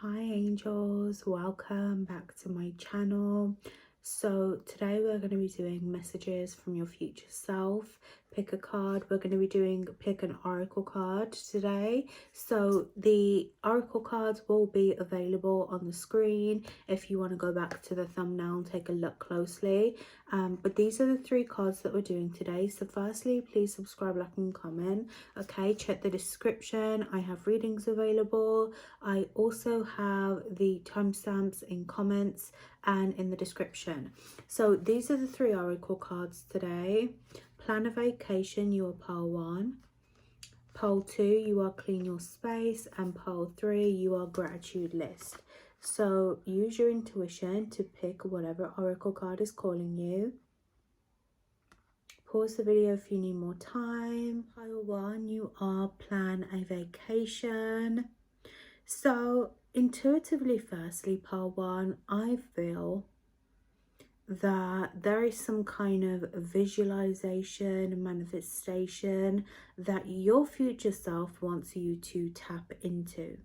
Hi angels, welcome back to my channel. So today we're going to be doing messages from your future self. Pick a card. We're going to be doing pick an oracle card today. So the oracle cards will be available on the screen if you want to go back to the thumbnail and take a look closely. But these are the three cards that we're doing today. So firstly, please subscribe, like and comment. Okay, check the description. I have readings available. I also have the timestamps in comments and in the description. So these are the three oracle cards today. Plan a vacation, you are pile 1. Pile 2, you are clean your space. And pile 3, you are gratitude list. So use your intuition to pick whatever oracle card is calling you. Pause the video if you need more time. Pile 1, you are plan a vacation. So intuitively, firstly, pile 1, I feel that there is some kind of visualization, manifestation that your future self wants you to tap into.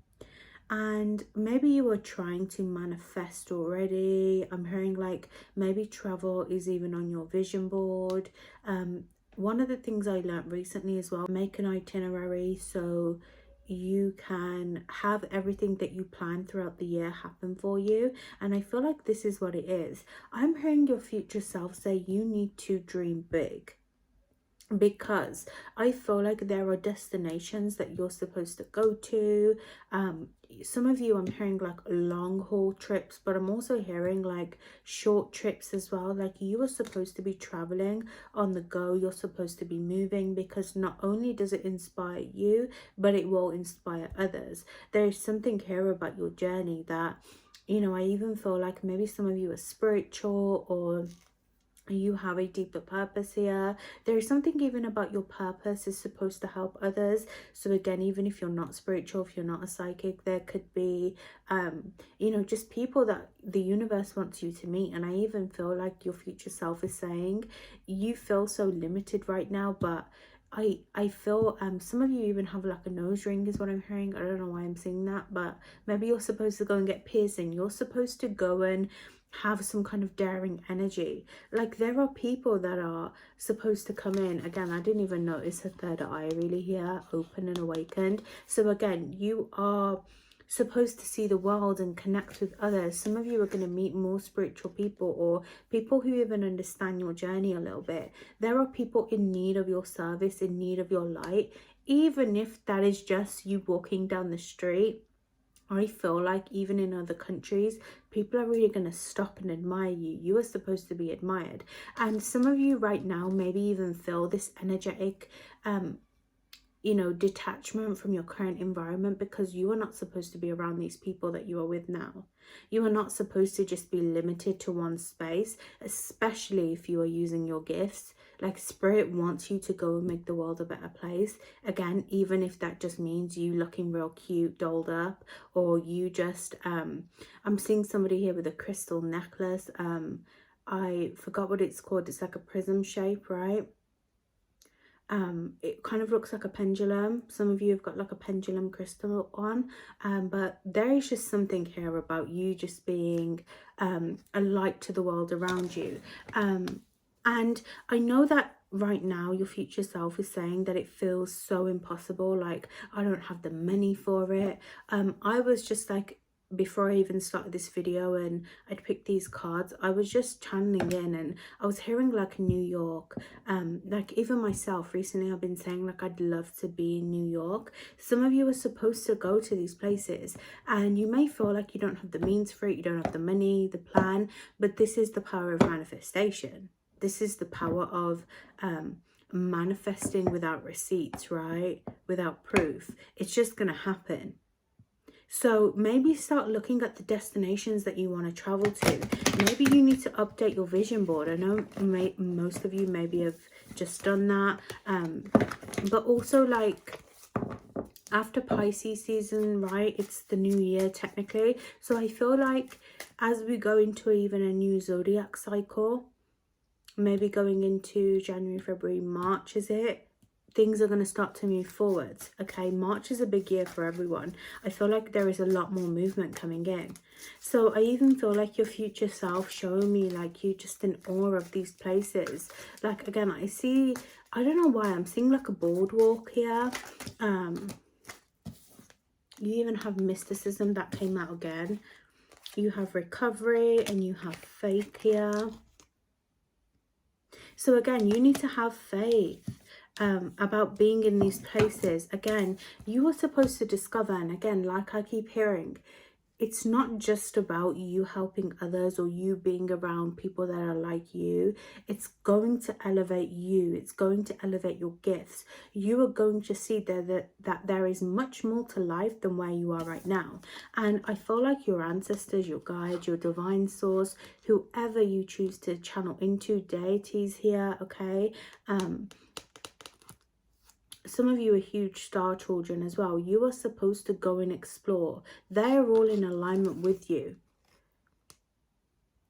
And maybe you are trying to manifest already. I'm hearing like maybe travel is even on your vision board. One of the things I learned recently as well, make an itinerary so you can have everything that you plan throughout the year happen for you. And I feel like this is what it is. I'm hearing your future self say you need to dream big, because I feel like there are destinations that you're supposed to go to. Some of you, I'm hearing like long haul trips, but I'm also hearing like short trips as well. Like you are supposed to be traveling on the go, you're supposed to be moving, because not only does it inspire you, but it will inspire others. There's something here about your journey that, you know, I even feel like maybe some of you are spiritual, or you have a deeper purpose here. There is something even about your purpose is supposed to help others. So again, even if you're not spiritual, if you're not a psychic, there could be you know, just people that the universe wants you to meet. And I even feel like your future self is saying you feel so limited right now, but I feel some of you even have like a nose ring is what I'm hearing. I don't know why I'm saying that, but maybe you're supposed to go and get piercing. You're supposed to go and have some kind of daring energy. Like there are people that are supposed to come in. Again, I didn't even notice a third eye really here, open and awakened. So again, you are supposed to see the world and connect with others. Some of you are going to meet more spiritual people, or people who even understand your journey a little bit. There are people in need of your service, in need of your light, even if that is just you walking down the street. I feel like even in other countries, people are really going to stop and admire you. You are supposed to be admired. And some of you right now maybe even feel this energetic you know, detachment from your current environment, because you are not supposed to be around these people that you are with now. You are not supposed to just be limited to one space, especially if you are using your gifts. Like spirit wants you to go and make the world a better place. Again, even if that just means you looking real cute, dolled up, or you just I'm seeing somebody here with a crystal necklace. I forgot what it's called. It's like a prism shape, right? It kind of looks like a pendulum. Some of you have got like a pendulum crystal on, but there is just something here about you just being a light to the world around you. And I know that right now your future self is saying that it feels so impossible, like I don't have the money for it. I was just like, before I even started this video and I'd picked these cards, I was just channeling in, and I was hearing like New York. Like even myself recently, I've been saying like I'd love to be in New York. Some of you are supposed to go to these places, and you may feel like you don't have the means for it, you don't have the money, the plan, but this is the power of manifestation. This is the power of manifesting without receipts, right? Without proof. It's just gonna happen. So maybe start looking at the destinations that you want to travel to. Maybe you need to update your vision board. I know most of you maybe have just done that. But also like after Pisces season, right? It's the new year technically. So I feel like as we go into even a new zodiac cycle, maybe going into January, February, March, is it? things are going to start to move forwards. Okay, March is a big year for everyone. I feel like there is a lot more movement coming in. So I even feel like your future self showing me like you just in awe of these places. Like, again, I see, I don't know why I'm seeing like a boardwalk here. You even have mysticism that came out again. You have recovery and you have faith here. So again, you need to have faith about being in these places. Again, you are supposed to discover, and again, like I keep hearing, it's not just about you helping others or you being around people that are like you. It's going to elevate you. It's going to elevate your gifts. You are going to see that there is much more to life than where you are right now. And I feel like your ancestors, your guides, your divine source, whoever you choose to channel into, deities here, okay? Some of you are huge star children as well. You are supposed to go and explore. They're all in alignment with you.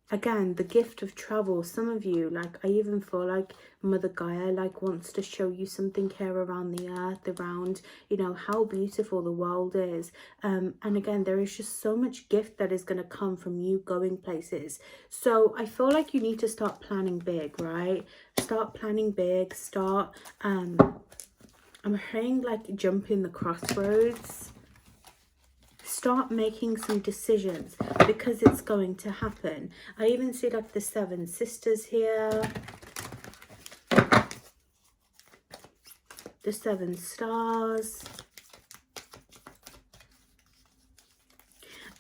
Again, the gift of travel. Some of you, like, I even feel like Mother Gaia, like, wants to show you something here around the earth, around, you know, how beautiful the world is. And again, there is just so much gift that is going to come from you going places. So I feel like you need to start planning big, right? Start planning big. Start, I'm hearing like jumping the crossroads. Start making some decisions because it's going to happen. I even see like the 7 sisters here. The 7 stars.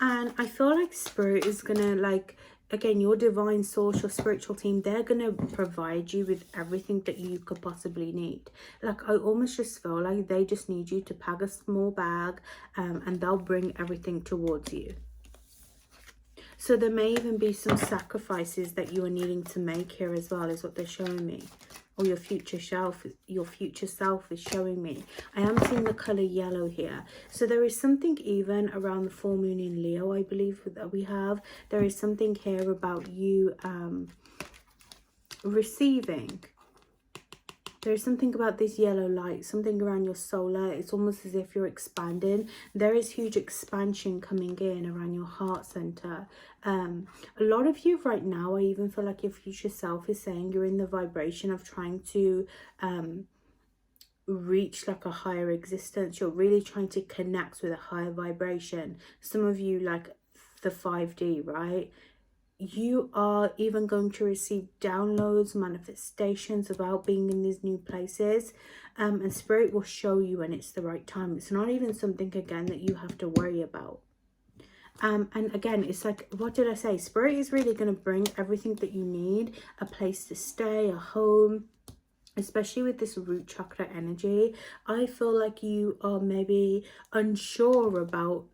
And I feel like Spirit is going to like, again, your divine source, your spiritual team, they're going to provide you with everything that you could possibly need. Like, I almost just feel like they just need you to pack a small bag and they'll bring everything towards you. So there may even be some sacrifices that you are needing to make here as well, is what they're showing me. Or your future self is showing me. I am seeing the color yellow here. So there is something even around the full moon in Leo, I believe, that we have. There is something here about you receiving. There's something about this yellow light, something around your solar. It's almost as if you're expanding. There is huge expansion coming in around your heart center. A lot of you right now, I even feel like your future self is saying you're in the vibration of trying to reach like a higher existence. You're really trying to connect with a higher vibration. Some of you like the 5D, right? You are even going to receive downloads, manifestations about being in these new places, and Spirit will show you when it's the right time. It's not even something, again, that you have to worry about. And again, it's like, what did I say? Spirit is really going to bring everything that you need, a place to stay, a home. Especially with this root chakra energy, I feel like you are maybe unsure about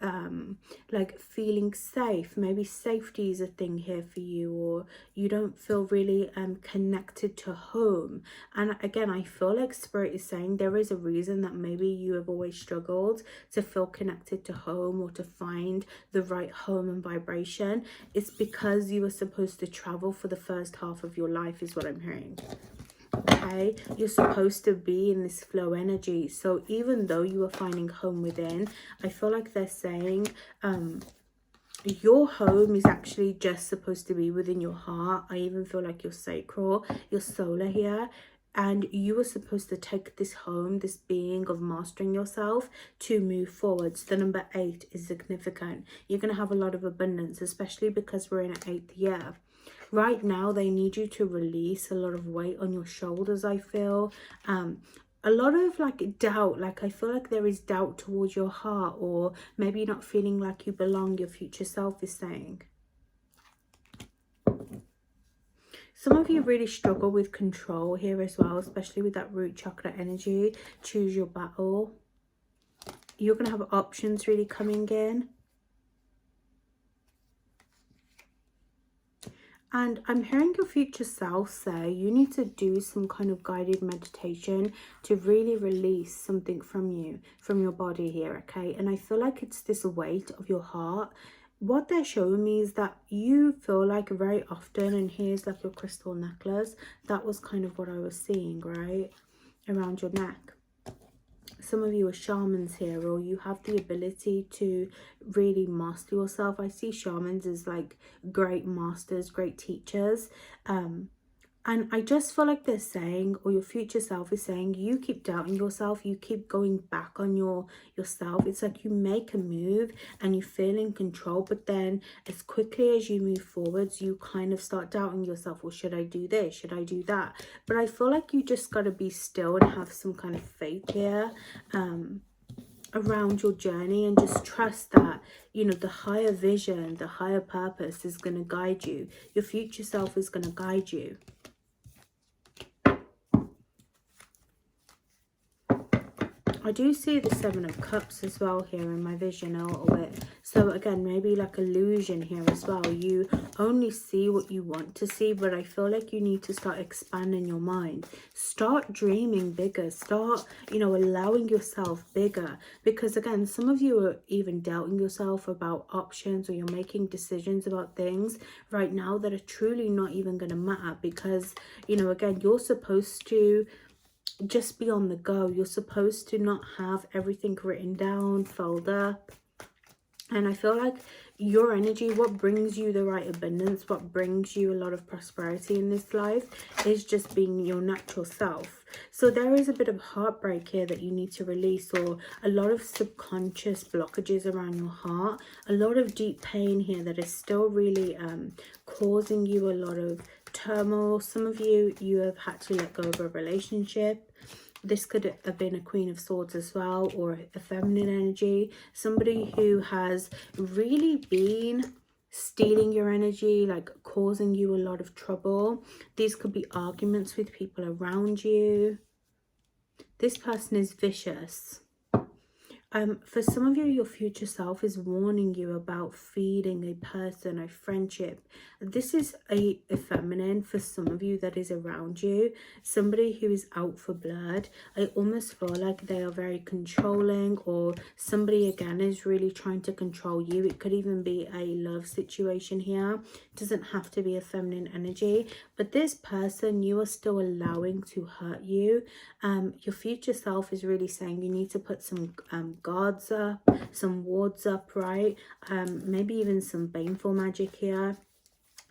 like feeling safe. Maybe safety is a thing here for you, or you don't feel really connected to home. And again, I feel like Spirit is saying there is a reason that maybe you have always struggled to feel connected to home or to find the right home and vibration. It's because you were supposed to travel for the first half of your life, is what I'm hearing. Okay, you're supposed to be in this flow energy. So even though you are finding home within, I feel like they're saying your home is actually just supposed to be within your heart. I even feel like your sacral, your solar here, and you are supposed to take this home, this being of mastering yourself, to move forwards. The number 8 is significant. You're going to have a lot of abundance, especially because we're in an 8th year. Right now, they need you to release a lot of weight on your shoulders, I feel. A lot of like doubt, like I feel like there is doubt towards your heart, or maybe you're not feeling like you belong, your future self is saying. Some of you really struggle with control here as well, especially with that root chakra energy. Choose your battle. You're going to have options really coming in. And I'm hearing your future self say you need to do some kind of guided meditation to really release something from you, from your body here, okay? And I feel like it's this weight of your heart. What they're showing me is that you feel like very often, and here's like your crystal necklace. That was kind of what I was seeing, right? Around your neck. some of you are shamans here, or you have the ability to really master yourself. I see shamans as like great masters, great teachers. And I just feel like they're saying, or your future self is saying, you keep doubting yourself, you keep going back on yourself. It's like you make a move and you feel in control, but then as quickly as you move forwards, you kind of start doubting yourself. Well, should I do this? Should I do that? But I feel like you just got to be still and have some kind of faith here around your journey, and just trust that, you know, the higher vision, the higher purpose is going to guide you. Your future self is going to guide you. I do see the Seven of Cups as well here in my vision a little bit. So again, maybe like illusion here as well. You only see what you want to see, but I feel like you need to start expanding your mind. Start dreaming bigger. Start, you know, allowing yourself bigger. Because again, some of you are even doubting yourself about options, or you're making decisions about things right now that are truly not even going to matter. Because, you know, again, you're supposed to just be on the go. You're supposed to not have everything written down, fold up. And I feel like your energy, what brings you the right abundance, what brings you a lot of prosperity in this life, is just being your natural self. So there is a bit of heartbreak here that you need to release, or a lot of subconscious blockages around your heart, a lot of deep pain here that is still really causing you a lot of turmoil. Some of you have had to let go of a relationship. This could have been a Queen of Swords as well, or a feminine energy. Somebody who has really been stealing your energy, like causing you a lot of trouble. These could be arguments with people around you. This person is vicious. For some of you, your future self is warning you about feeding a person, a friendship. This is a feminine for some of you that is around you. Somebody who is out for blood. I almost feel like they are very controlling, or somebody again is really trying to control you. It could even be a love situation here. It doesn't have to be a feminine energy. But this person you are still allowing to hurt you. Your future self is really saying you need to put some guards up, some wards up, right? Maybe even some baneful magic here.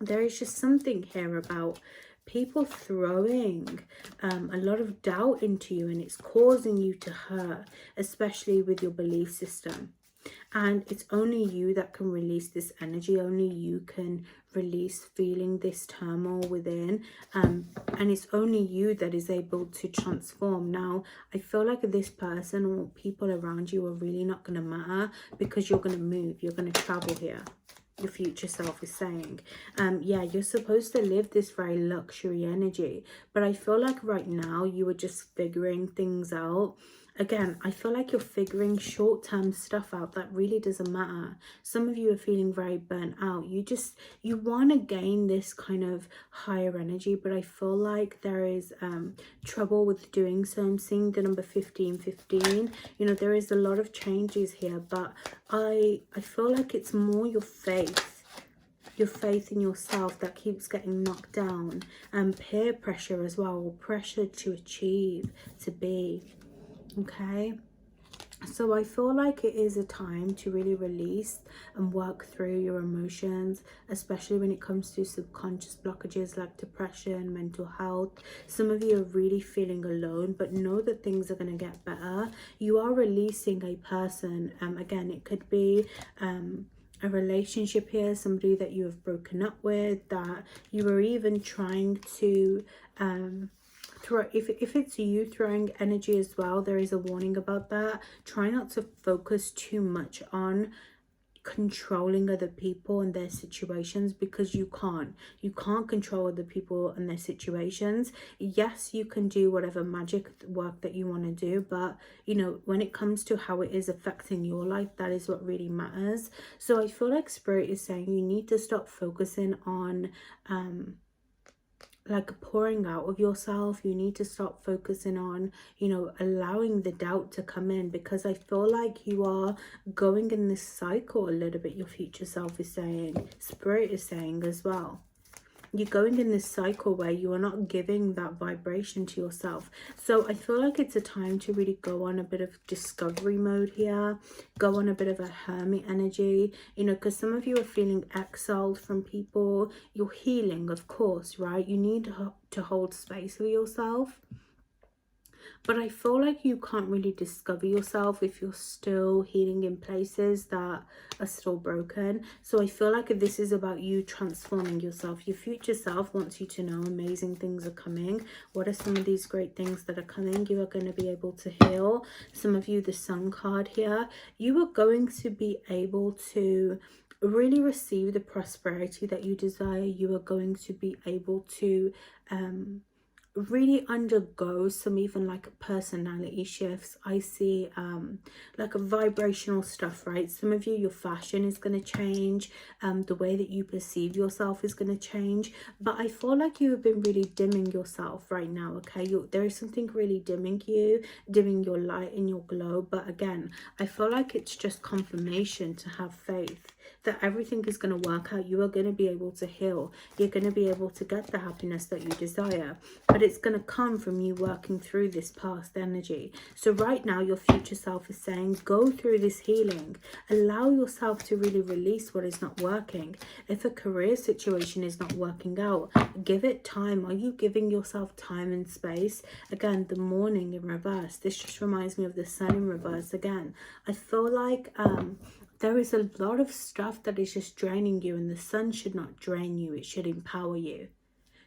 There is just something here about people throwing a lot of doubt into you, and it's causing you to hurt, especially with your belief system. And it's only you that can release this energy. Only you can release feeling this turmoil within. And it's only you that is able to transform. Now, I feel like this person or people around you are really not going to matter, because you're going to move. You're going to travel here. Your future self is saying, yeah, you're supposed to live this very luxury energy. But I feel like right now you are just figuring things out. Again, I feel like you're figuring short-term stuff out that really doesn't matter. Some of you are feeling very burnt out. You want to gain this kind of higher energy, but I feel like there is trouble with doing so. I'm seeing the number 1515. You know, there is a lot of changes here, but I feel like it's more your faith. Your faith in yourself that keeps getting knocked down. And peer pressure as well. Pressure to achieve, to be. Okay, so I feel like it is a time to really release and work through your emotions, especially when it comes to subconscious blockages like depression, mental health. Some of you are really feeling alone, but know that things are going to get better. You are releasing a person. Again, it could be a relationship here, somebody that you have broken up with, that you are even trying to if it's you throwing energy as well, there is a warning about that. Try not to focus too much on controlling other people and their situations, because you can't control other people and their situations. Yes, you can do whatever magic work that you want to do, but you know, when it comes to how it is affecting your life, that is what really matters. So I feel like Spirit is saying you need to stop focusing on like pouring out of yourself. You need to stop focusing on, you know, allowing the doubt to come in, because I feel like you are going in this cycle a little bit. Your future self is saying, Spirit is saying as well. you're going in this cycle where you are not giving that vibration to yourself. So I feel like it's a time to really go on a bit of discovery mode here, go on a bit of a hermit energy, you know, because some of you are feeling exiled from people. You're healing, of course, right? You need to hold space for yourself. But I feel like you can't really discover yourself if you're still healing in places that are still broken. So I feel like this is about you transforming yourself. Your future self wants you to know amazing things are coming. What are some of these great things that are coming? You are going to be able to heal. Some of you, the Sun card here, you are going to be able to really receive the prosperity that you desire. You are going to be able to really undergo some even like personality shifts. I see like a vibrational stuff, right? Some of you, your fashion is going to change, the way that you perceive yourself is going to change. But I feel like you have been really dimming yourself right now, okay? There is something really dimming you, dimming your light and your glow. But again, I feel like it's just confirmation to have faith that everything is going to work out. You are going to be able to heal. You're going to be able to get the happiness that you desire. But it's going to come from you working through this past energy. So right now, your future self is saying, go through this healing. Allow yourself to really release what is not working. If a career situation is not working out, give it time. Are you giving yourself time and space? Again, the morning in reverse. This just reminds me of the sun in reverse again. I feel like there is a lot of stuff that is just draining you, and the sun should not drain you. It should empower you.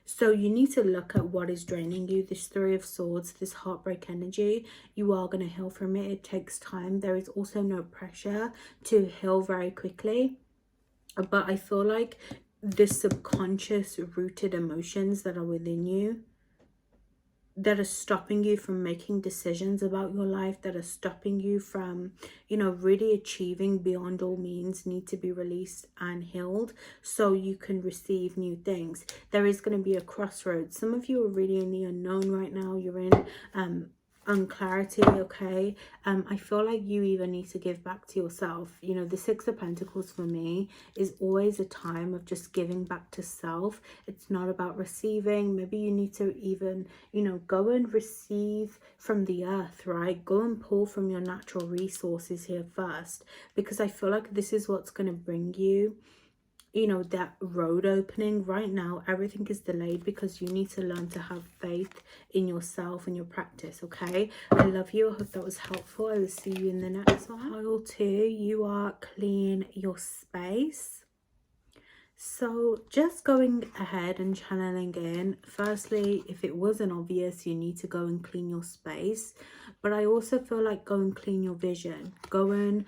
So you need to look at what is draining you. This Three of Swords, this heartbreak energy, you are going to heal from it. It takes time. There is also no pressure to heal very quickly. But I feel like the subconscious rooted emotions that are within you, that are stopping you from making decisions about your life, that are stopping you from, you know, really achieving beyond all means, need to be released and healed so you can receive new things. There is going to be a crossroads. Some of you are really in the unknown right now. You're in unclarity, okay? I feel like you even need to give back to yourself. You know, the Six of Pentacles for me is always a time of just giving back to self. It's not about receiving. Maybe you need to even, you know, go and receive from the earth, right? Go and pull from your natural resources here first, because I feel like this is what's going to bring you, you know, that road opening. Right now everything is delayed because you need to learn to have faith in yourself and your practice, okay? I love you. I hope that was helpful. I will see you in the next one. Pile 2, you are clean your space. So just going ahead and channeling in, firstly, if it wasn't obvious, you need to go and clean your space. But I also feel like go and clean your vision. Go and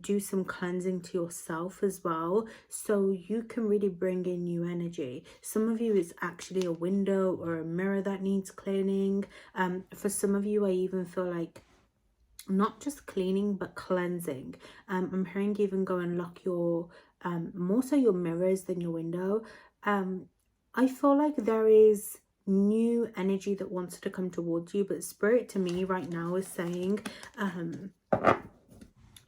do some cleansing to yourself as well, so you can really bring in new energy. Some of you, it's actually a window or a mirror that needs cleaning. For some of you, I even feel like not just cleaning but cleansing. I'm hearing even go and lock your more so your mirrors than your window. I feel like there is new energy that wants to come towards you, but spirit to me right now is saying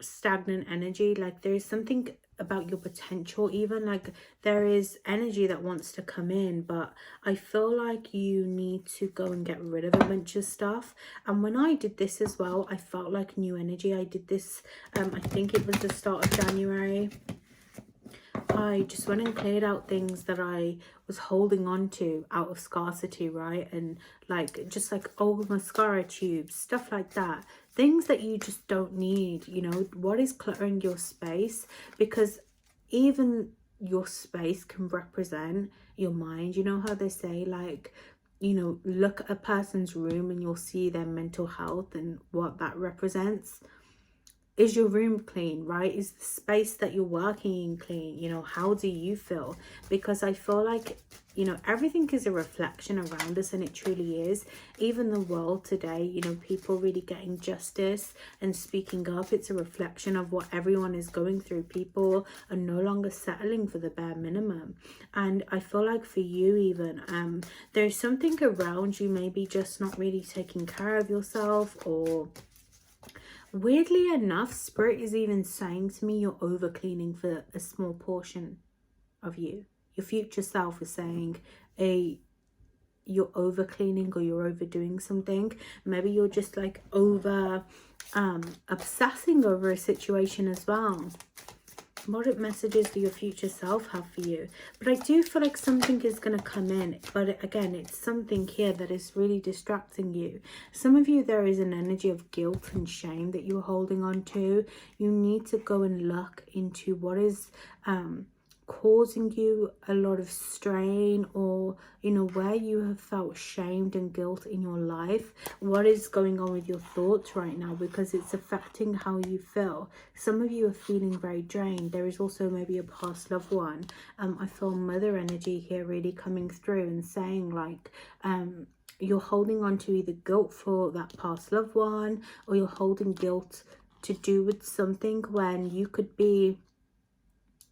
stagnant energy. Like there is something about your potential, even like there is energy that wants to come in, but I feel like you need to go and get rid of a bunch of stuff. And when I did this as well, I felt like new energy. I did this I think it was the start of January. I just went and cleared out things that I was holding on to out of scarcity, right? And like just like old mascara tubes, stuff like that. Things that you just don't need, you know. What is cluttering your space? Because even your space can represent your mind. You know how they say, like, you know, look at a person's room and you'll see their mental health and what that represents. Is your room clean, right? Is the space that you're working in clean? You know, how do you feel? Because I feel like, you know, everything is a reflection around us, and it truly is. Even the world today, you know, people really getting justice and speaking up, it's a reflection of what everyone is going through. People are no longer settling for the bare minimum. And I feel like for you even, there's something around you maybe just not really taking care of yourself, or weirdly enough, spirit is even saying to me you're over cleaning for a small portion of you. Your future self is saying you're over cleaning or you're overdoing something. Maybe you're just like over obsessing over a situation as well. What messages do your future self have for you? But I do feel like something is going to come in. But again, it's something here that is really distracting you. Some of you, there is an energy of guilt and shame that you're holding on to. You need to go and look into what is causing you a lot of strain, or you know, where you have felt shamed and guilt in your life. What is going on with your thoughts right now, because it's affecting how you feel. Some of you are feeling very drained. There is also maybe a past loved one. I feel mother energy here really coming through and saying like you're holding on to either guilt for that past loved one, or you're holding guilt to do with something when you could be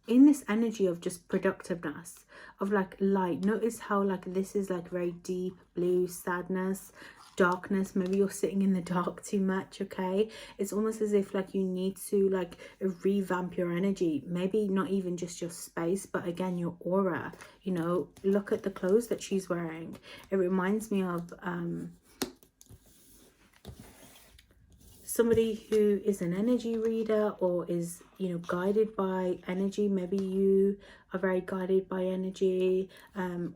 in this energy of just productiveness, of like light. Notice how like this is like very deep blue sadness, darkness. Maybe you're sitting in the dark too much. Okay, it's almost as if like you need to like revamp your energy. Maybe not even just your space, but again your aura. You know, look at the clothes that she's wearing. It reminds me of somebody who is an energy reader, or is, you know, guided by energy. Maybe you are very guided by energy,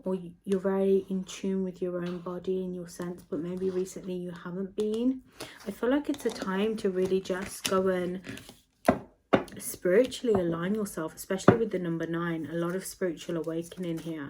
or you're very in tune with your own body and your sense, but maybe recently you haven't been. I feel like it's a time to really just go and spiritually align yourself, especially with the number 9. A lot of spiritual awakening here.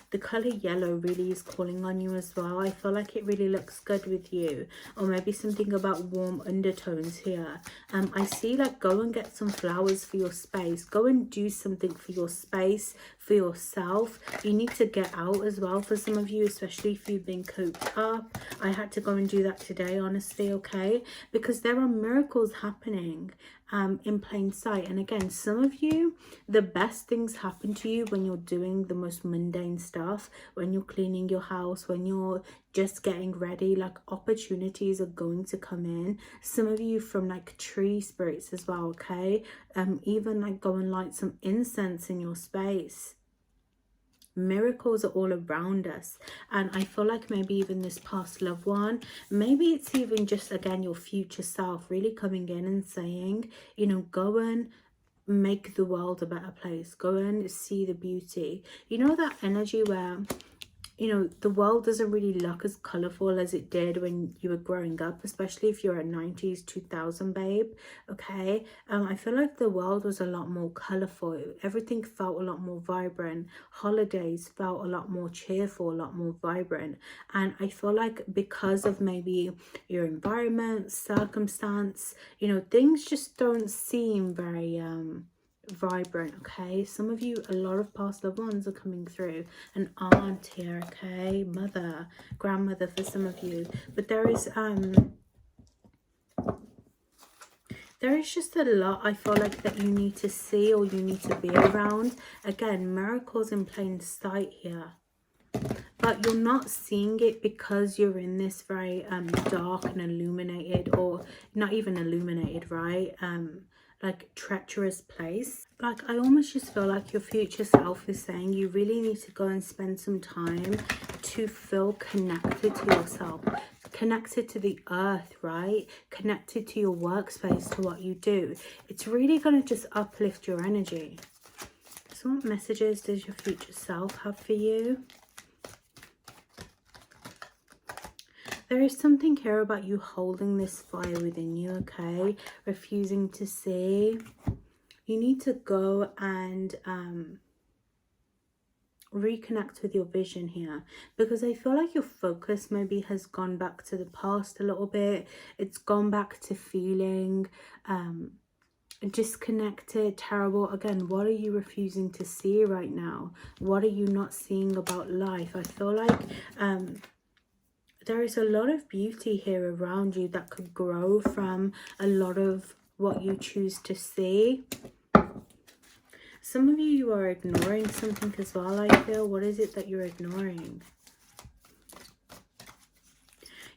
The color yellow really is calling on you as well. I feel like it really looks good with you, or maybe something about warm undertones here. I see like go and get some flowers for your space. Go and do something for your space, for yourself. You need to get out as well for some of you, especially if you've been cooped up. I had to go and do that today, honestly, okay? Because there are miracles happening in plain sight. And again, some of you, the best things happen to you when you're doing the most mundane stuff, when you're cleaning your house, when you're just getting ready. Like opportunities are going to come in. Some of you from like tree spirits as well, okay? Even like go and light some incense in your space. Miracles are all around us. And I feel like maybe even this past loved one, maybe it's even just again your future self really coming in and saying, you know, go and make the world a better place. Go and see the beauty. You know, that energy where, you know, the world doesn't really look as colorful as it did when you were growing up, especially if you're a 90s 2000 babe, okay? I feel like the world was a lot more colorful. Everything felt a lot more vibrant. Holidays felt a lot more cheerful, a lot more vibrant. And I feel like because of maybe your environment, circumstance, you know, things just don't seem very vibrant, okay? Some of you, a lot of past loved ones are coming through. An aunt here, okay? Mother, grandmother for some of you. But there is just a lot, I feel like, that you need to see or you need to be around. Again, miracles in plain sight here. But you're not seeing it because you're in this very dark and illuminated, or not even illuminated, right? Like treacherous place. Like I almost just feel like your future self is saying you really need to go and spend some time to feel connected to yourself, connected to the earth, right? Connected to your workspace, to what you do. It's really going to just uplift your energy. So what messages does your future self have for you? There is something here about you holding this fire within you, okay? Refusing to see. You need to go and reconnect with your vision here, because I feel like your focus maybe has gone back to the past a little bit. It's gone back to feeling disconnected, terrible. Again, what are you refusing to see right now? What are you not seeing about life? I feel like there is a lot of beauty here around you that could grow from a lot of what you choose to see. Some of you are ignoring something as well, I feel. What is it that you're ignoring?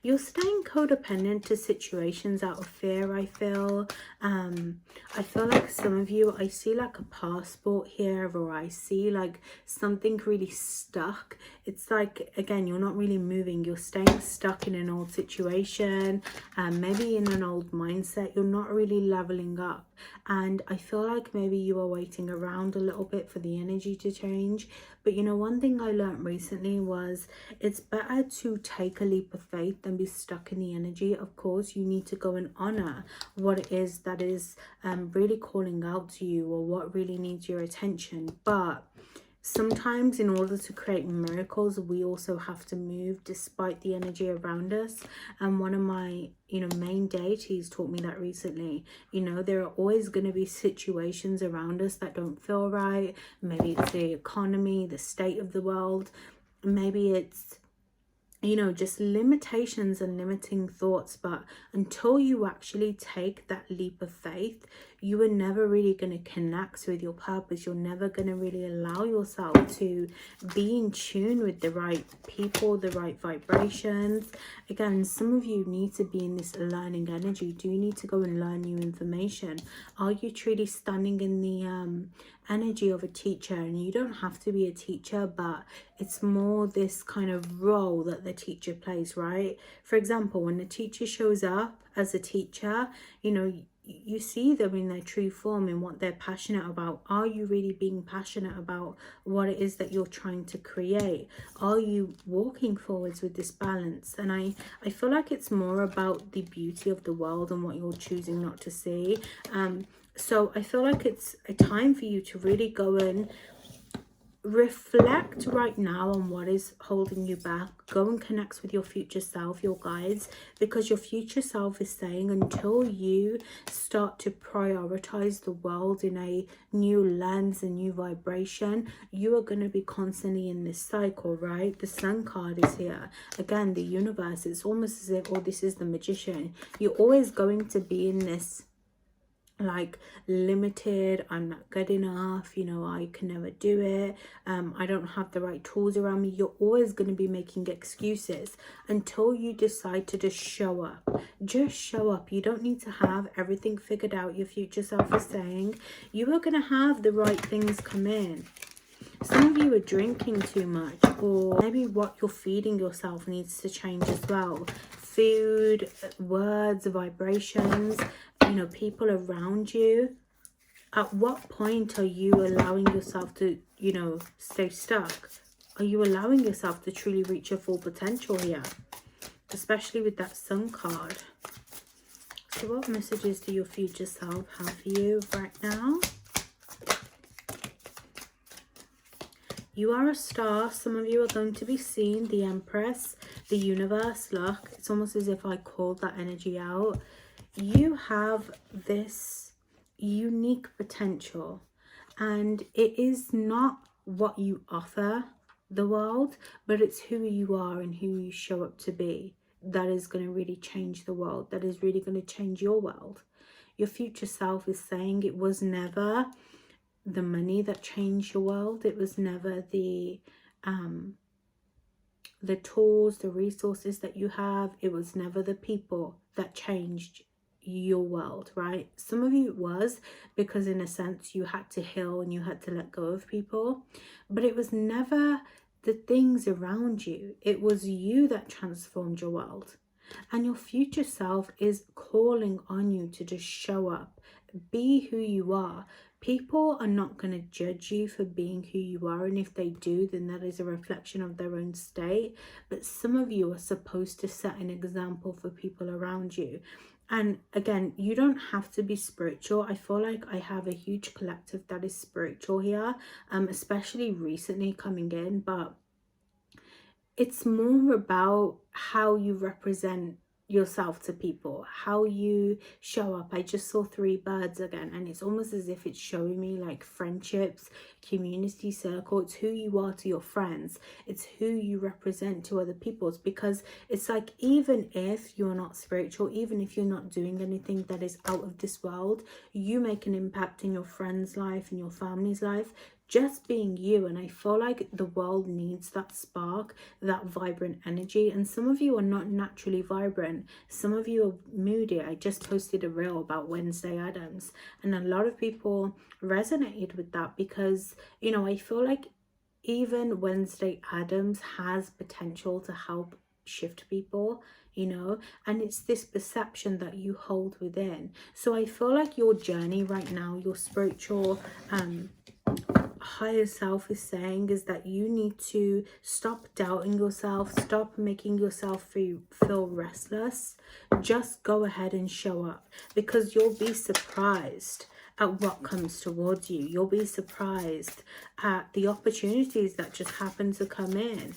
you're staying codependent to situations out of fear, I feel. I feel like some of you, I see like a passport here, or I see like something really stuck. It's like, again, you're not really moving. You're staying stuck in an old situation, maybe in an old mindset. You're not really leveling up. And I feel like maybe you are waiting around a little bit for the energy to change. But you know, one thing I learned recently was it's better to take a leap of faith than be stuck in the energy. Of course, you need to go and honor what it is that is really calling out to you, or what really needs your attention. But sometimes in order to create miracles, we also have to move despite the energy around us. And one of my, you know, main deities taught me that recently. You know, there are always going to be situations around us that don't feel right. Maybe it's the economy, the state of the world. Maybe it's, you know, just limitations and limiting thoughts. But until you actually take that leap of faith, you are never really going to connect with your purpose. You're never going to really allow yourself to be in tune with the right people, the right vibrations. Again, some of you need to be in this learning energy. Do you need to go and learn new information? Are you truly standing in the energy of a teacher? And you don't have to be a teacher, but it's more this kind of role that the teacher plays, right? For example, when the teacher shows up as a teacher, you know, you see them in their true form, in what they're passionate about. Are you really being passionate about what it is that you're trying to create? Are you walking forwards with this balance? And I feel like it's more about the beauty of the world and what you're choosing not to see. So I feel like it's a time for you to really go and reflect right now on what is holding you back. Go and connect with your future self, your guides, because your future self is saying until you start to prioritize the world in a new lens, a new vibration, you are going to be constantly in this cycle, right? The Sun card is here. Again, the universe, it's almost as if, oh, this is the Magician. You're always going to be in this like limited, I'm not good enough, you know, I can never do it, I don't have the right tools around me. You're always going to be making excuses until you decide to just show up. Just show up. You don't need to have everything figured out. Your future self is saying you are going to have the right things come in. Some of you are drinking too much, or maybe what you're feeding yourself needs to change as well. Food, words, vibrations, you know, people around you. At what point are you allowing yourself to, you know, stay stuck? Are you allowing yourself to truly reach your full potential here? Especially with that Sun card. So what messages do your future self have for you right now? You are a star. Some of you are going to be seeing the Empress, the universe. Look, it's almost as if I called that energy out. You have this unique potential, and it is not what you offer the world, but it's who you are and who you show up to be that is going to really change the world, that is really going to change your world. Your future self is saying it was never the money that changed your world. It was never the tools, the resources that you have. It was never the people that changed your world, right? Some of you it was, because in a sense you had to heal and you had to let go of people, but it was never the things around you. It was you that transformed your world. And your future self is calling on you to just show up, be who you are. People are not going to judge you for being who you are, and if they do, then that is a reflection of their own state. But some of you are supposed to set an example for people around you. And again, you don't have to be spiritual. I feel like I have a huge collective that is spiritual here, especially recently coming in, but it's more about how you represent yourself to people, how you show up. I just saw 3 birds again, and it's almost as if it's showing me like friendships, community circle. It's who you are to your friends, it's who you represent to other people's, because it's like, even if you're not spiritual, even if you're not doing anything that is out of this world, you make an impact in your friend's life, in your family's life, just being you. And I feel like the world needs that spark, that vibrant energy. And some of you are not naturally vibrant. Some of you are moody. I just posted a reel about Wednesday Addams, and a lot of people resonated with that because, you know, I feel like even Wednesday Addams has potential to help shift people, you know, and it's this perception that you hold within. So I feel like your journey right now, your spiritual higher self is saying is that you need to stop doubting yourself, stop making yourself feel restless. Just go ahead and show up, because you'll be surprised at what comes towards you. You'll be surprised at the opportunities that just happen to come in.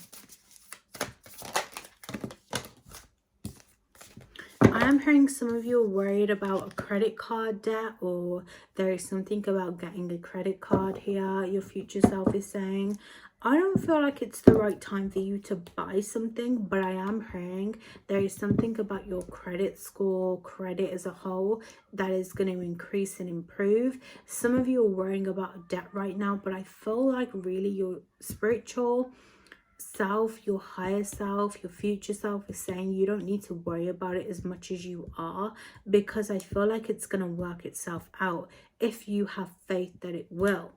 I am hearing some of you are worried about a credit card debt, or there is something about getting a credit card here. Your future self is saying, I don't feel like it's the right time for you to buy something, but I am hearing there is something about your credit score, credit as a whole, that is going to increase and improve. Some of you are worrying about debt right now, but I feel like really your spiritual self, your higher self, your future self is saying you don't need to worry about it as much as you are, because I feel like it's going to work itself out if you have faith that it will,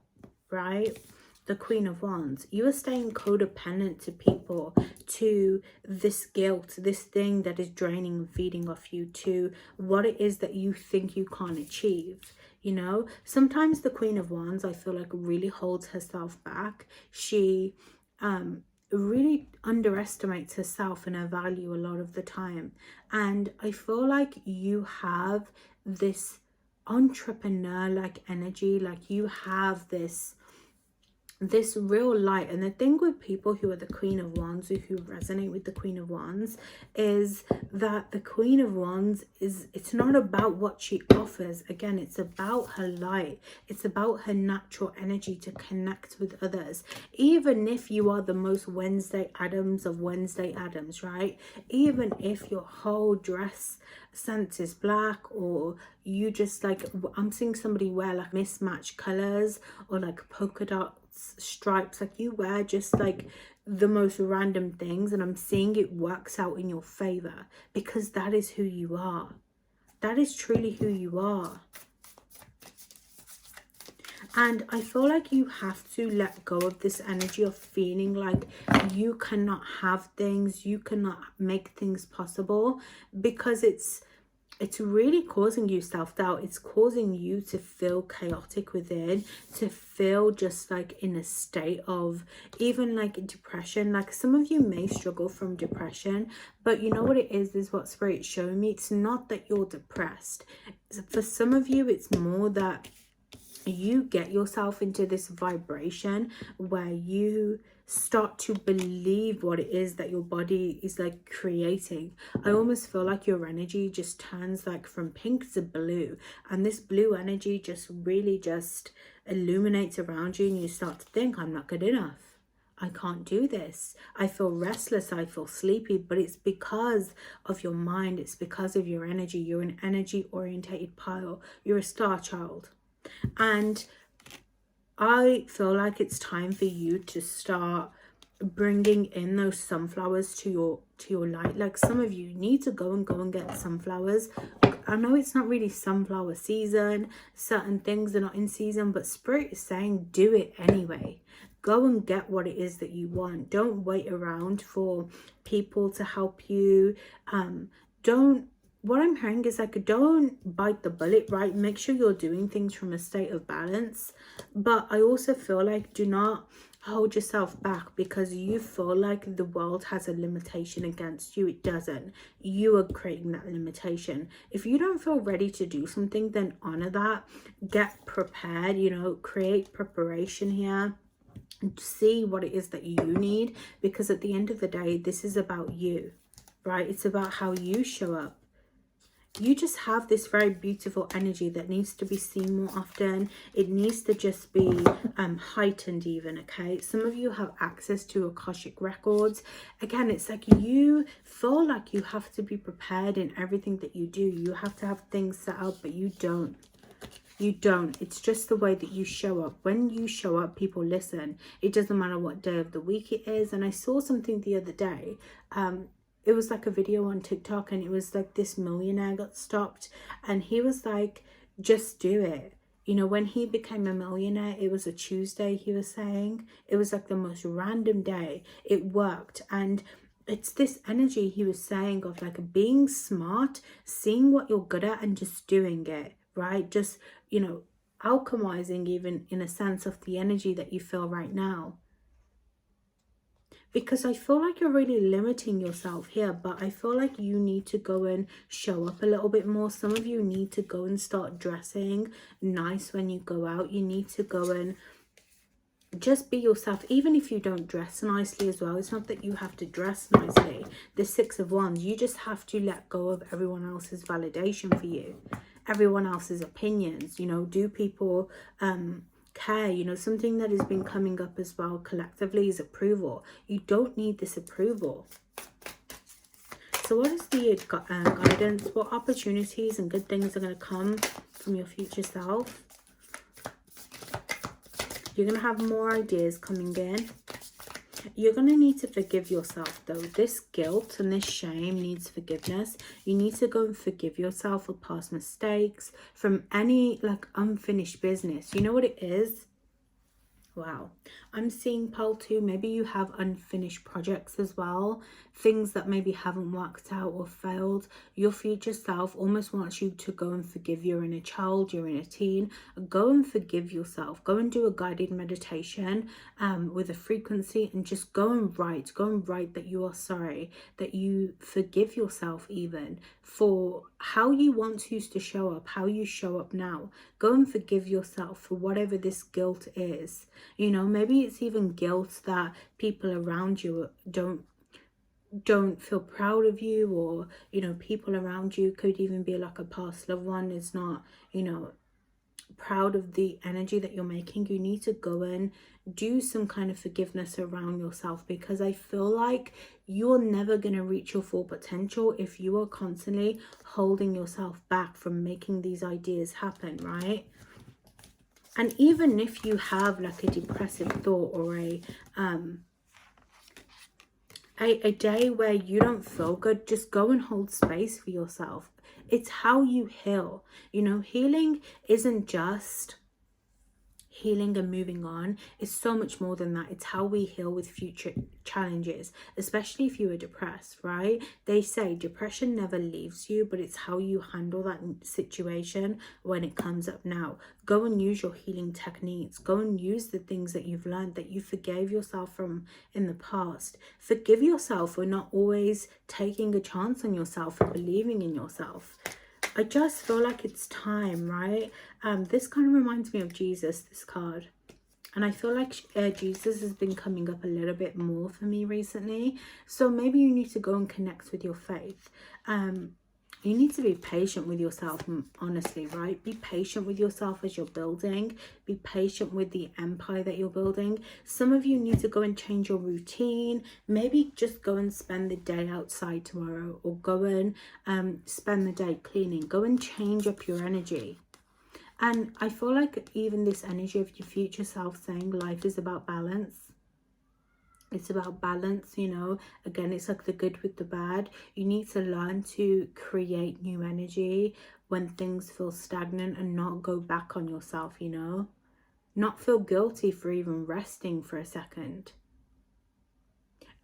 right? The Queen of Wands, you are staying codependent to people, to this guilt, this thing that is draining and feeding off you, to what it is that you think you can't achieve. You know, sometimes the Queen of Wands, I feel like, really holds herself back. She really underestimates herself and her value a lot of the time. And I feel like you have this entrepreneur like energy, like you have this real light. And the thing with people who are the Queen of Wands, who resonate with the Queen of Wands, is that the Queen of Wands is, it's not about what she offers. Again, it's about her light. It's about her natural energy to connect with others. Even if you are the most Wednesday Addams of Wednesday Addams, right? Even if your whole dress sense is black, or you just like, I'm seeing somebody wear like mismatched colors or like polka dots, stripes, like you wear just like the most random things, and I'm seeing it works out in your favor, because that is who you are. That is truly who you are. And I feel like you have to let go of this energy of feeling like you cannot have things, you cannot make things possible, because it's really causing you self-doubt. It's causing you to feel chaotic within, to feel just like in a state of even like depression. Like some of you may struggle from depression, but you know what it is what Spirit's showing me? It's not that you're depressed. For some of you, it's more that you get yourself into this vibration where you start to believe what it is that your body is like creating. I almost feel like your energy just turns like from pink to blue, and this blue energy just really just illuminates around you, and you start to think, I'm not good enough, I can't do this, I feel restless, I feel sleepy. But it's because of your mind, it's because of your energy. You're an energy orientated pile, you're a star child. And I feel like it's time for you to start bringing in those sunflowers to your light. Like some of you need to go and get sunflowers. I know it's not really sunflower season, certain things are not in season, but Spirit is saying do it anyway. Go and get what it is that you want. Don't wait around for people to help you. What I'm hearing is like, don't bite the bullet, right? Make sure you're doing things from a state of balance. But I also feel like do not hold yourself back because you feel like the world has a limitation against you. It doesn't. You are creating that limitation. If you don't feel ready to do something, then honor that. Get prepared, you know, create preparation here. See what it is that you need, because at the end of the day, this is about you, right? It's about how you show up. You just have this very beautiful energy that needs to be seen more often. It needs to just be heightened even, okay? Some of you have access to Akashic records. Again, it's like you feel like you have to be prepared in everything that you do. You have to have things set up, but you don't. You don't. It's just the way that you show up. When you show up, people listen. It doesn't matter what day of the week it is. And I saw something the other day. It was like a video on TikTok, and it was like this millionaire got stopped, and he was like, just do it. You know, when he became a millionaire, it was a Tuesday, he was saying. It was like the most random day. It worked. And it's this energy he was saying of like being smart, seeing what you're good at and just doing it, right? Just, you know, alchemizing even in a sense of the energy that you feel right now. Because I feel like you're really limiting yourself here, but I feel like you need to go and show up a little bit more. Some of you need to go and start dressing nice when you go out. You need to go and just be yourself, even if you don't dress nicely as well. It's not that you have to dress nicely. The Six of Wands, you just have to let go of everyone else's validation for you, everyone else's opinions. You know, do people care? You know, something that has been coming up as well collectively is approval. You don't need this approval. So what is the guidance? What opportunities and good things are going to come from your future self? You're going to have more ideas coming in. You're going to need to forgive yourself though. This guilt and this shame needs forgiveness. You need to go and forgive yourself for past mistakes, from any like unfinished business. You know what it is? Wow. I'm seeing pole 2. Maybe you have unfinished projects as well. Things that maybe haven't worked out or failed. Your future self almost wants you to go and forgive your inner child, your inner teen. Go and forgive yourself. Go and do a guided meditation with a frequency, and just go and write that you are sorry, that you forgive yourself even for how you once used to show up, how you show up now. Go and forgive yourself for whatever this guilt is. You know, maybe it's even guilt that people around you don't feel proud of you, or, you know, people around you, could even be like a past loved one, is not, you know, proud of the energy that you're making. You need to go and do some kind of forgiveness around yourself, because I feel like you're never going to reach your full potential if you are constantly holding yourself back from making these ideas happen, right? And even if you have like a depressive thought, or a day where you don't feel good, just go and hold space for yourself. It's how you heal. You know, healing isn't just healing and moving on. It's so much more than that. It's how we heal with future challenges, especially if you are depressed, right? They say depression never leaves you, but it's how you handle that situation when it comes up now. Go and use your healing techniques. Go and use the things that you've learned, that you forgave yourself from in the past. Forgive yourself for not always taking a chance on yourself and believing in yourself. I just feel like it's time, right? This kind of reminds me of Jesus, this card. And I feel like Jesus has been coming up a little bit more for me recently. So maybe you need to go and connect with your faith. You need to be patient with yourself, honestly, right? Be patient with yourself as you're building. Be patient with the empire that you're building. Some of you need to go and change your routine. Maybe just go and spend the day outside tomorrow, or go and spend the day cleaning. Go and change up your energy. And I feel like even this energy of your future self saying life is about balance. It's about balance, you know. Again, it's like the good with the bad. You need to learn to create new energy when things feel stagnant, and not go back on yourself, you know. Not feel guilty for even resting for a second.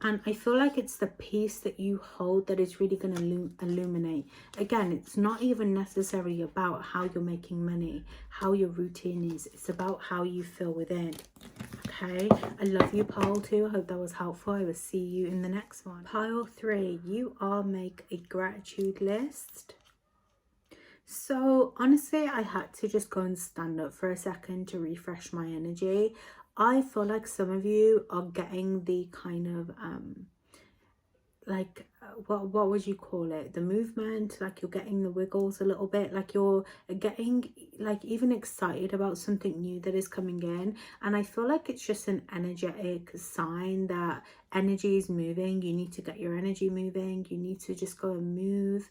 And I feel like it's the peace that you hold that is really going to illuminate. Again, it's not even necessarily about how you're making money, how your routine is. It's about how you feel within. Okay, I love you, pile 2. I hope that was helpful. I will see you in the next one. Pile 3, you are make a gratitude list. So honestly, I had to just go and stand up for a second to refresh my energy. I feel like some of you are getting the kind of like what would you call it, the movement, like you're getting the wiggles a little bit, like you're getting like even excited about something new that is coming in. And I feel like it's just an energetic sign that energy is moving. You need to get your energy moving, you need to just go and move,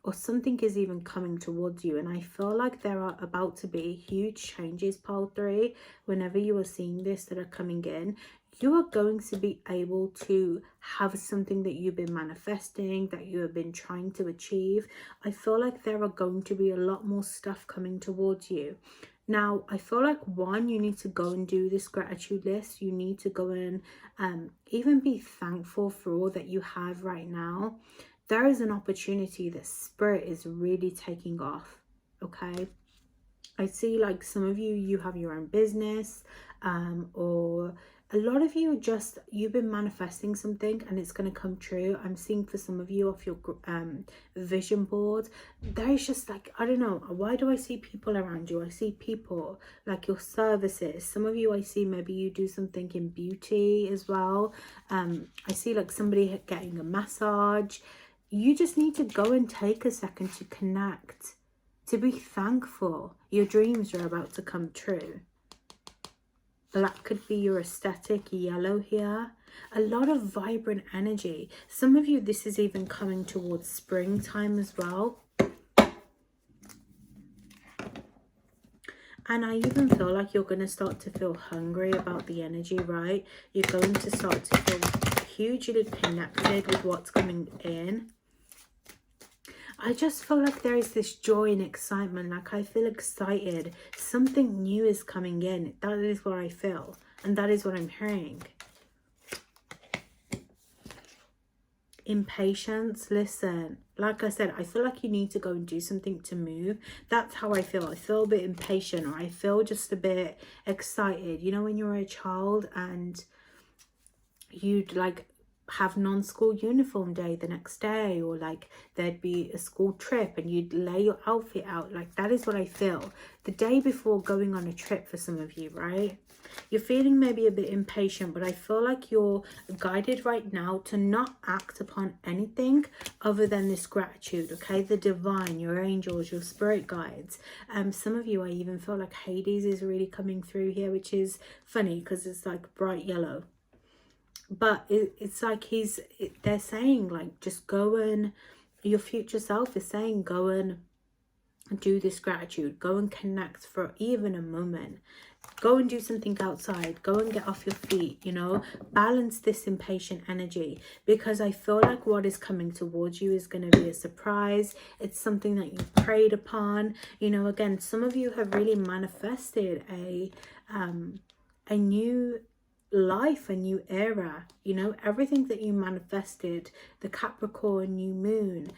or something is even coming towards you. And I feel like there are about to be huge changes, pile 3, whenever you are seeing this, that are coming in. You are going to be able to have something that you've been manifesting, that you have been trying to achieve. I feel like there are going to be a lot more stuff coming towards you. Now, I feel like, one, you need to go and do this gratitude list. You need to go and even be thankful for all that you have right now. There is an opportunity that Spirit is really taking off, okay? I see like some of you have your own business, or a lot of you just, you've been manifesting something and it's going to come true. I'm seeing for some of you off your vision board, there is just like, I don't know, why do I see people around you? I see people like your services. Some of you, I see maybe you do something in beauty as well. I see like somebody getting a massage. You just need to go and take a second to connect, to be thankful. Your dreams are about to come true. Black could be your aesthetic, yellow here. A lot of vibrant energy. Some of you, this is even coming towards springtime as well. And I even feel like you're going to start to feel hungry about the energy, right? You're going to start to feel hugely connected with what's coming in. I just feel like there is this joy and excitement. Like I feel excited. Something new is coming in. That is what I feel. And that is what I'm hearing. Impatience. Listen, like I said, I feel like you need to go and do something to move. That's how I feel. I feel a bit impatient, or I feel just a bit excited. You know, when you're a child and you'd like have non-school uniform day the next day, or like there'd be a school trip and you'd lay your outfit out. Like that is what I feel the day before going on a trip for some of you, right? You're feeling maybe a bit impatient, but I feel like you're guided right now to not act upon anything other than this gratitude, okay? The divine, your angels, your spirit guides. Some of you, I even feel like Hades is really coming through here, which is funny because it's like bright yellow. But it's like they're saying like, just go and, your future self is saying, go and do this gratitude. Go and connect for even a moment. Go and do something outside. Go and get off your feet, you know. Balance this impatient energy, because I feel like what is coming towards you is going to be a surprise. It's something that you prayed upon. You know, again, some of you have really manifested a new life, a new era. You know, everything that you manifested, the Capricorn new moon,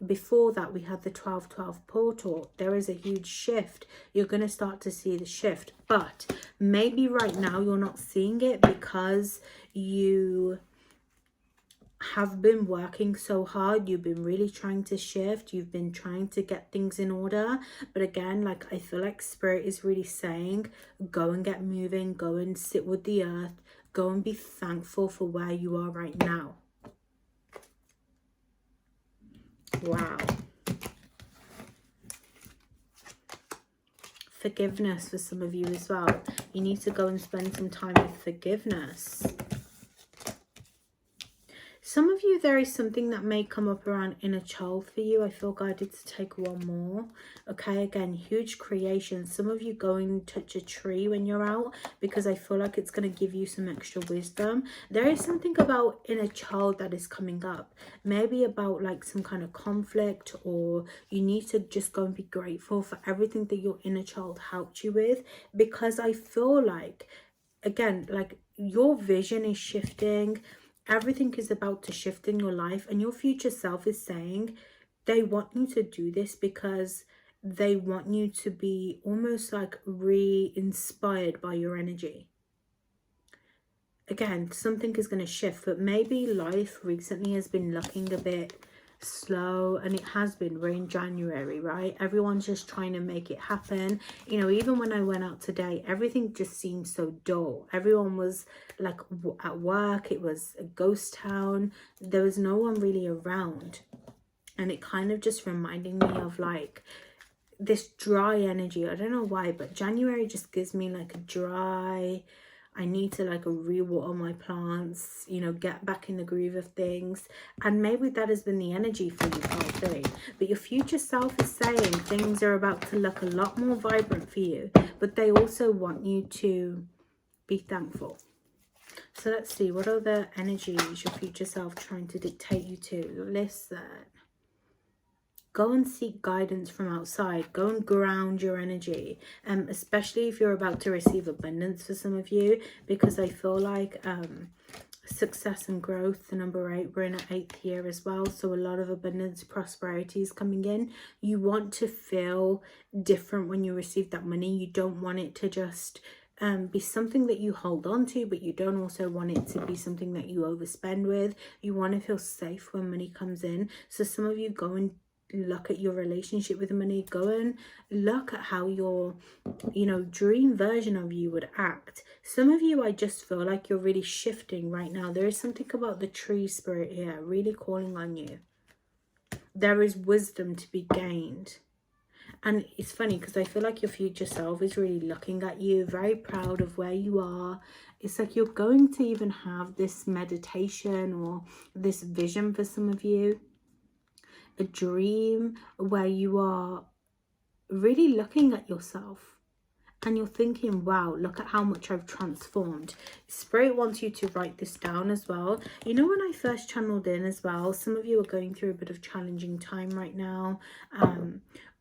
before that we had the 12/12 portal. There is a huge shift. You're going to start to see the shift, but maybe right now you're not seeing it because you have been working so hard. You've been really trying to shift. You've been trying to get things in order. But again, like I feel like Spirit is really saying, go and get moving. Go and sit with the earth. Go and be thankful for where you are right now. Wow. Forgiveness for some of you as well. You need to go and spend some time with forgiveness. Some of you, there is something that may come up around inner child for you. I feel guided to take one more. Okay, again, huge creation. Some of you go and touch a tree when you're out, because I feel like it's going to give you some extra wisdom. There is something about inner child that is coming up. Maybe about like some kind of conflict, or you need to just go and be grateful for everything that your inner child helped you with. Because I feel like, again, like your vision is shifting. Everything is about to shift in your life, and your future self is saying they want you to do this because they want you to be almost like re-inspired by your energy. Again, something is going to shift, but maybe life recently has been looking a bit slow, and it has been. We're in January, right? Everyone's just trying to make it happen. You know, even when I went out today, everything just seemed so dull. Everyone was like at work. It was a ghost town. There was no one really around, and it kind of just reminded me of like this dry energy. I don't know why, but January just gives me like a dry, I need to like rewater my plants, you know, get back in the groove of things. And maybe that has been the energy for you, part 3. But your future self is saying things are about to look a lot more vibrant for you, but they also want you to be thankful. So let's see, what other energies your future self trying to dictate you to? Listen. Go and seek guidance from outside. Go and ground your energy, especially if you're about to receive abundance for some of you, because I feel like success and growth, the number 8, we're in an 8th year as well, so a lot of abundance, prosperity is coming in. You want to feel different when you receive that money. You don't want it to just be something that you hold on to, but you don't also want it to be something that you overspend with. You want to feel safe when money comes in. So some of you go and look at your relationship with money. Go and look at how your, you know, dream version of you would act. Some of you, I just feel like you're really shifting right now. There is something about the tree spirit here really calling on you. There is wisdom to be gained. And it's funny because I feel like your future self is really looking at you, very proud of where you are. It's like you're going to even have this meditation or this vision for some of you. A dream where you are really looking at yourself and you're thinking, wow, look at how much I've transformed. Spirit wants you to write this down as well. You know, when I first channeled in as well, some of you are going through a bit of challenging time right now,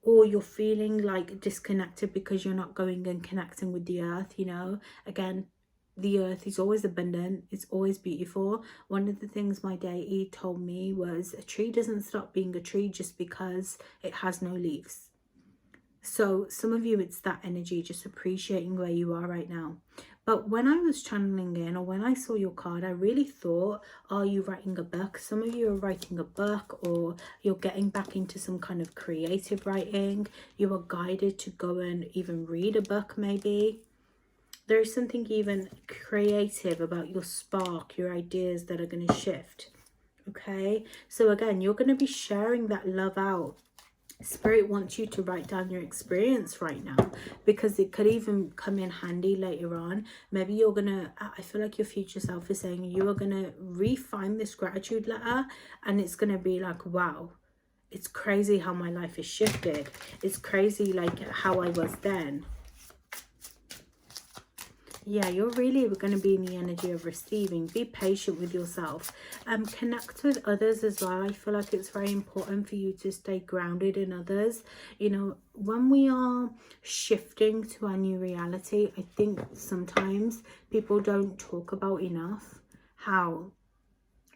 or you're feeling like disconnected because you're not going and connecting with the earth. You know, again, the earth is always abundant. It's always beautiful. One of the things my deity told me was a tree doesn't stop being a tree just because it has no leaves. So some of you, it's that energy, just appreciating where you are right now. But when I was channeling in, or when I saw your card, I really thought, are you writing a book? Some of you are writing a book, or you're getting back into some kind of creative writing. You are guided to go and even read a book maybe. There is something even creative about your spark, your ideas that are going to shift. Okay, so again, you're going to be sharing that love out. Spirit wants you to write down your experience right now, because it could even come in handy later on. Maybe you're gonna, I feel like your future self is saying you are gonna refine this gratitude letter, and it's gonna be like, wow, it's crazy how my life has shifted. It's crazy like how I was then. Yeah, you're really going to be in the energy of receiving. Be patient with yourself. Connect with others as well. I feel like it's very important for you to stay grounded in others. You know, when we are shifting to our new reality, I think sometimes people don't talk about enough how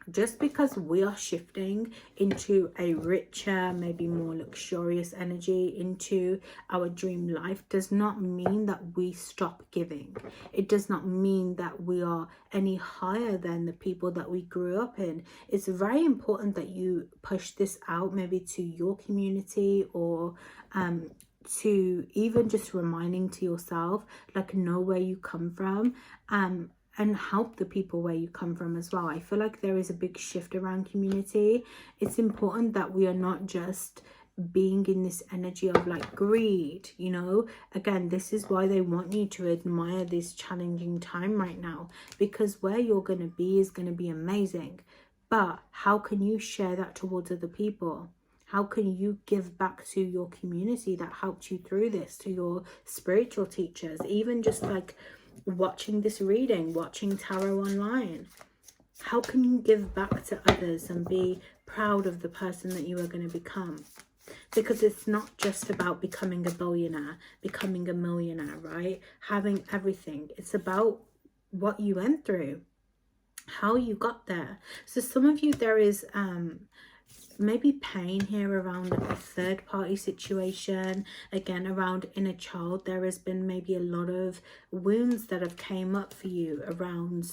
just because we are shifting into a richer, maybe more luxurious energy, into our dream life, does not mean that we stop giving. It does not mean that we are any higher than the people that we grew up in. It's very important that you push this out, maybe to your community, or to even just reminding to yourself, like, know where you come from, and help the people where you come from as well. I feel like there is a big shift around community. It's important that we are not just being in this energy of like greed, you know. Again, this is why they want you to admire this challenging time right now, because where you're going to be is going to be amazing. But how can you share that towards other people? How can you give back to your community that helped you through this, to your spiritual teachers, even just like watching this reading, watching tarot online? How can you give back to others and be proud of the person that you are going to become? Because it's not just about becoming a billionaire, becoming a millionaire, right? Having everything. It's about what you went through, how you got there. So some of you, there is maybe pain here around a third party situation. Again, around inner child, there has been maybe a lot of wounds that have came up for you around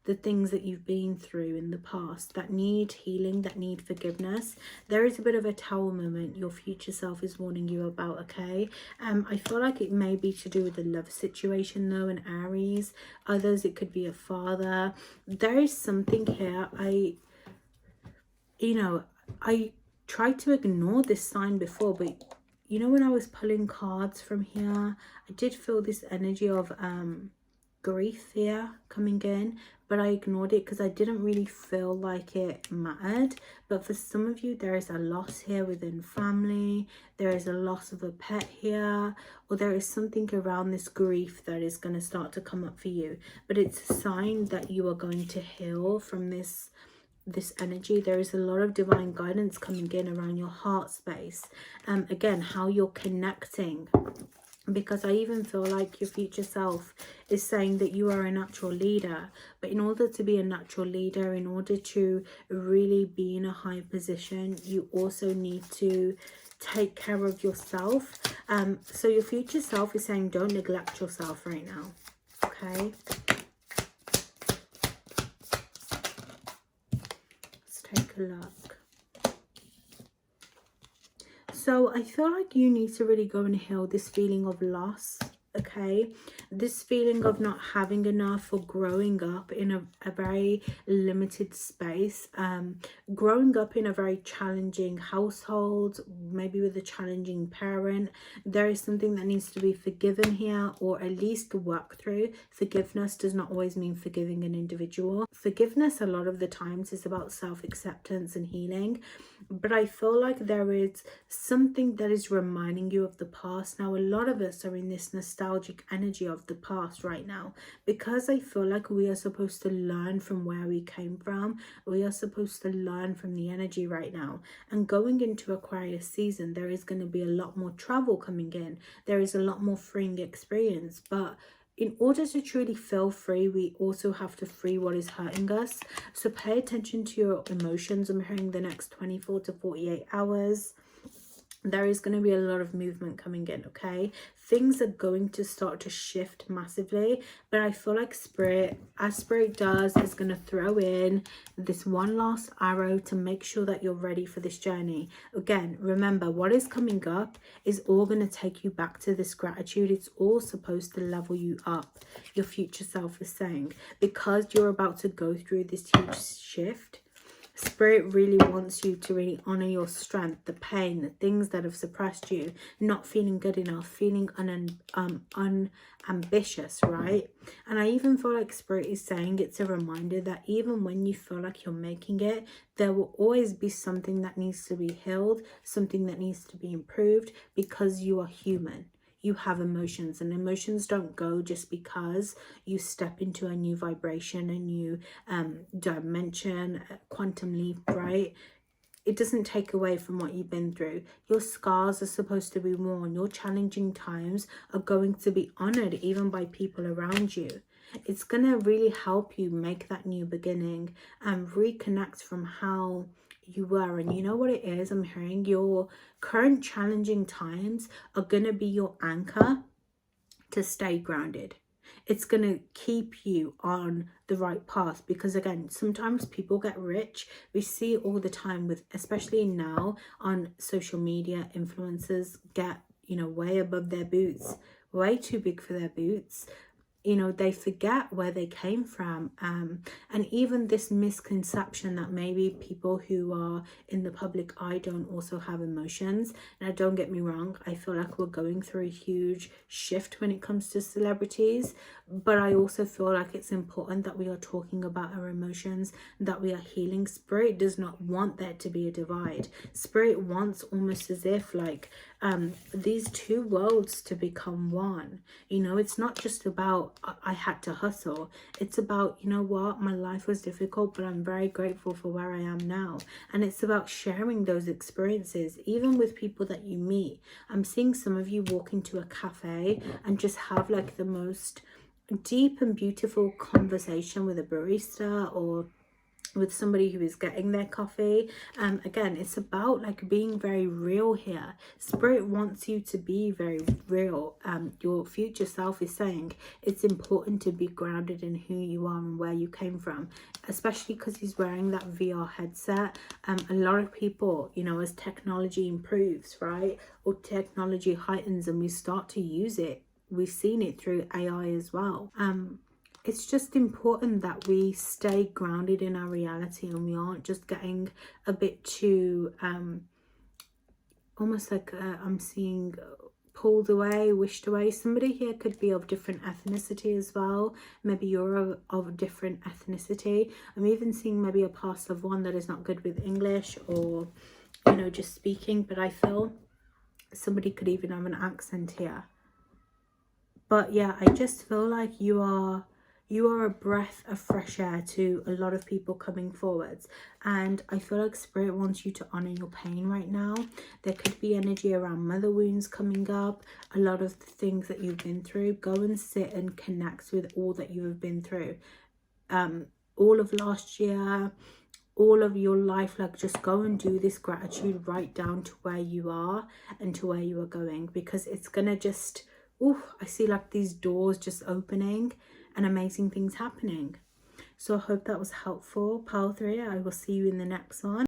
the things that you've been through in the past that need healing, that need forgiveness. There is a bit of a tower moment your future self is warning you about, okay? I feel like it may be to do with the love situation though in Aries. Others, it could be a father. There is something here. I tried to ignore this sign before, but you know, when I was pulling cards from here, I did feel this energy of grief here coming in, but I ignored it because I didn't really feel like it mattered. But for some of you, there is a loss here within family, there is a loss of a pet here, or there is something around this grief that is going to start to come up for you. But it's a sign that you are going to heal from this energy. There is a lot of divine guidance coming in around your heart space. Again, how you're connecting, because I even feel like your future self is saying that you are a natural leader, but in order to be a natural leader, in order to really be in a high position, you also need to take care of yourself. So your future self is saying don't neglect yourself right now, okay? Take a look. So I feel like you need to really go and heal this feeling of loss, okay? This feeling of not having enough, or growing up in a very limited space, growing up in a very challenging household, maybe with a challenging parent. There is something that needs to be forgiven here, or at least work through. Forgiveness does not always mean forgiving an individual. Forgiveness a lot of the times is about self-acceptance and healing, but I feel like there is something that is reminding you of the past. Now, a lot of us are in this nostalgic energy of the past right now, because I feel like we are supposed to learn from where we came from. We are supposed to learn from the energy right now. And going into Aquarius season, there is going to be a lot more travel coming in. There is a lot more freeing experience, but in order to truly feel free, we also have to free what is hurting us. So pay attention to your emotions. I'm hearing the next 24 to 48 hours. There is going to be a lot of movement coming in, okay? Things are going to start to shift massively, but I feel like Spirit, as Spirit does, is going to throw in this one last arrow to make sure that you're ready for this journey. Again, remember, what is coming up is all going to take you back to this gratitude. It's all supposed to level you up, your future self is saying, because you're about to go through this huge shift. Spirit really wants you to really honor your strength, the pain, the things that have suppressed you, not feeling good enough, feeling unambitious, right? And I even feel like Spirit is saying it's a reminder that even when you feel like you're making it, there will always be something that needs to be healed, something that needs to be improved, because you are human. You have emotions, and emotions don't go just because you step into a new vibration, a new dimension, quantum leap, right? It doesn't take away from what you've been through. Your scars are supposed to be worn. Your challenging times are going to be honored even by people around you. It's going to really help you make that new beginning and reconnect from how you were. And you know what it is? I'm hearing your current challenging times are going to be your anchor to stay grounded. It's going to keep you on the right path, because again, sometimes people get rich. We see it all the time, with especially now on social media, influencers get, you know, way above their boots, way too big for their boots. You know, they forget where they came from, and even this misconception that maybe people who are in the public eye don't also have emotions. Now, don't get me wrong, I feel like we're going through a huge shift when it comes to celebrities, but I also feel like it's important that we are talking about our emotions, that we are healing. Spirit does not want there to be a divide. Spirit wants, almost as if like these two worlds to become one. You know, it's not just about I had to hustle. It's about, you know what, my life was difficult, but I'm very grateful for where I am now. And it's about sharing those experiences, even with people that you meet. I'm seeing some of you walk into a cafe and just have like the most deep and beautiful conversation with a barista, or with somebody who is getting their coffee. Again, it's about like being very real here. Spirit wants you to be very real. Your future self is saying it's important to be grounded in who you are and where you came from, especially because he's wearing that VR headset. A lot of people, you know, as technology improves, right, or technology heightens and we start to use it, we've seen it through AI as well. It's just important that we stay grounded in our reality and we aren't just getting a bit too almost like I'm seeing pulled away, wished away. Somebody here could be of different ethnicity as well. Maybe you're of a different ethnicity. I'm even seeing maybe a past loved one that is not good with English, or, you know, just speaking. But I feel somebody could even have an accent here. But yeah, I just feel like you are a breath of fresh air to a lot of people coming forwards. And I feel like Spirit wants you to honor your pain right now. There could be energy around mother wounds coming up, a lot of the things that you've been through. Go and sit and connect with all that you have been through. All of last year, all of your life, like just go and do this gratitude right down to where you are and to where you are going, because it's gonna just, oh, I see like these doors just opening and amazing things happening. So I hope that was helpful, Pile 3. I will see you in the next one.